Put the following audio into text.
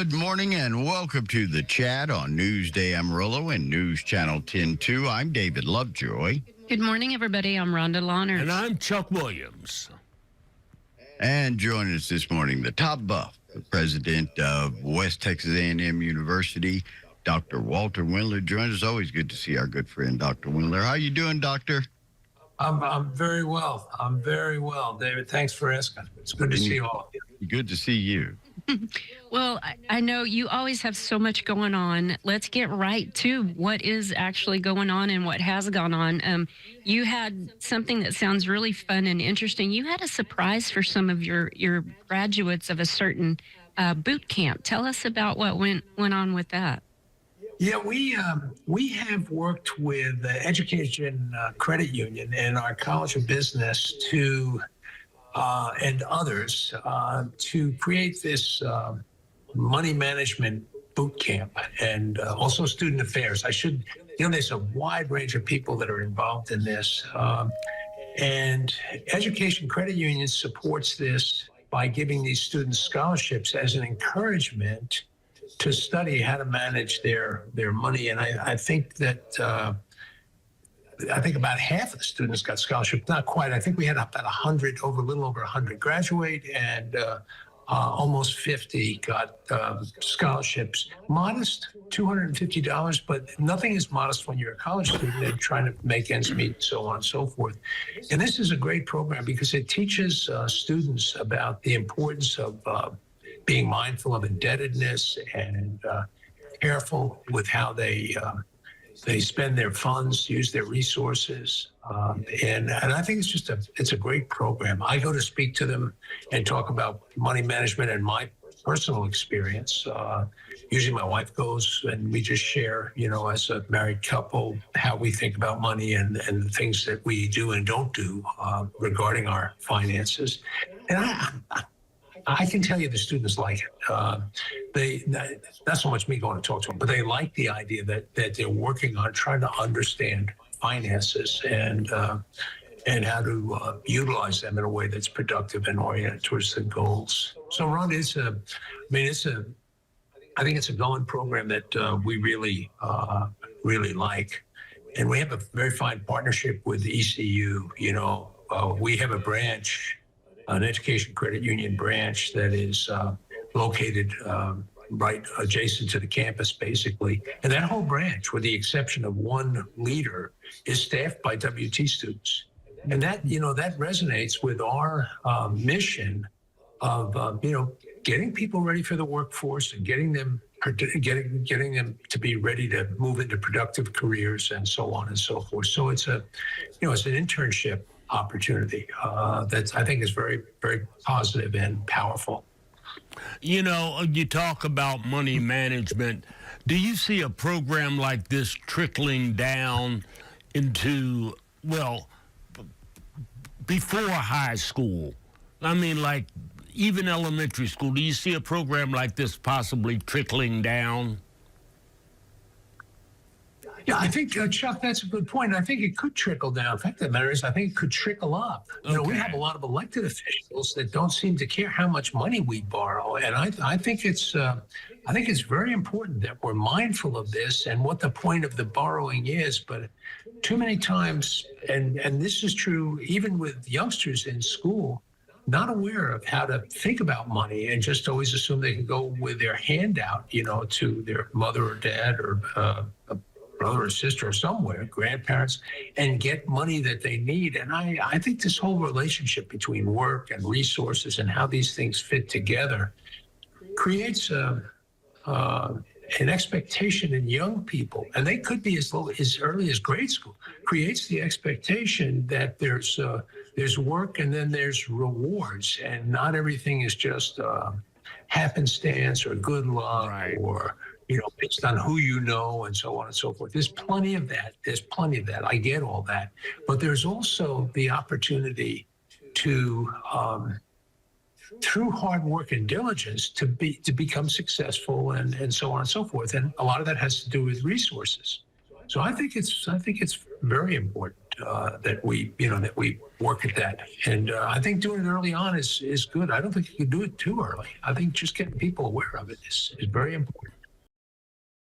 Good morning and welcome to the chat on Newsday Amarillo and News Channel 10-2. I'm David Lovejoy. Good morning, everybody. I'm Rhonda Launer. And I'm Chuck Williams. And joining us this morning, the top buff, the president of West Texas A&M University, Dr. Walter Wendler. Joins us. Always good to see our good friend, Dr. Wendler. How you doing, Doctor? I'm very well. I'm very well, David. Thanks for asking. It's good to see all of you. Good to see you. Well, I know you always have so much going on. Let's get right to what is actually going on and what has gone on. You had something that sounds really fun and interesting. You had a surprise for some of your graduates of a certain boot camp. Tell us about what went on with that. Yeah, we have worked with the Education Credit Union and our College of Business to and others to create this money management boot camp and also student affairs. There's a wide range of people that are involved in this. And Education Credit Union supports this by giving these students scholarships as an encouragement to study how to manage their money. And I think that about half of the students got scholarships, not quite. I think we had about a little over 100 graduate, and almost 50 got scholarships. Modest, $250, but nothing is modest when you're a college student and trying to make ends meet, and so on and so forth. And this is a great program because it teaches students about the importance of being mindful of indebtedness and careful with how they spend their funds, use their resources, and I think it's a great program. I go to speak to them and talk about money management and my personal experience. Usually my wife goes and we just share, as a married couple, how we think about money and the things that we do and don't do regarding our finances. And I can tell you the students like it. Not so much me going to talk to them, but they like the idea that they're working on trying to understand finances and how to utilize them in a way that's productive and oriented towards the goals. So, Ron, I think it's a going program that we really like, and we have a very fine partnership with ECU. We have a branch, an Education Credit Union branch that is located right adjacent to the campus, basically. And that whole branch, with the exception of one leader, is staffed by WT students. And that resonates with our mission of, getting people ready for the workforce and getting them to be ready to move into productive careers and so on and so forth. So it's an internship opportunity that I think is very, very positive and powerful. You talk about money management. Do you see a program like this trickling down into, before high school? I mean, like even elementary school. Do you see a program like this possibly trickling down? Yeah, I think, Chuck, that's a good point. I think it could trickle down. The fact of the matter is, I think it could trickle up. Okay. We have a lot of elected officials that don't seem to care how much money we borrow, and I think it's very important that we're mindful of this and what the point of the borrowing is. But too many times, and this is true even with youngsters in school, not aware of how to think about money and just always assume they can go with their handout, to their mother or dad or a brother or sister or somewhere, grandparents, and get money that they need. And I think this whole relationship between work and resources and how these things fit together creates an expectation in young people, and they could be as early as grade school, creates the expectation that there's work and then there's rewards, and not everything is just happenstance or good luck, right, or based on who you know and so on and so forth. There's plenty of that. I get all that. But there's also the opportunity to, through hard work and diligence, to become successful and so on and so forth. And a lot of that has to do with resources. So I think it's very important that we work at that. And I think doing it early on is good. I don't think you can do it too early. I think just getting people aware of it is very important.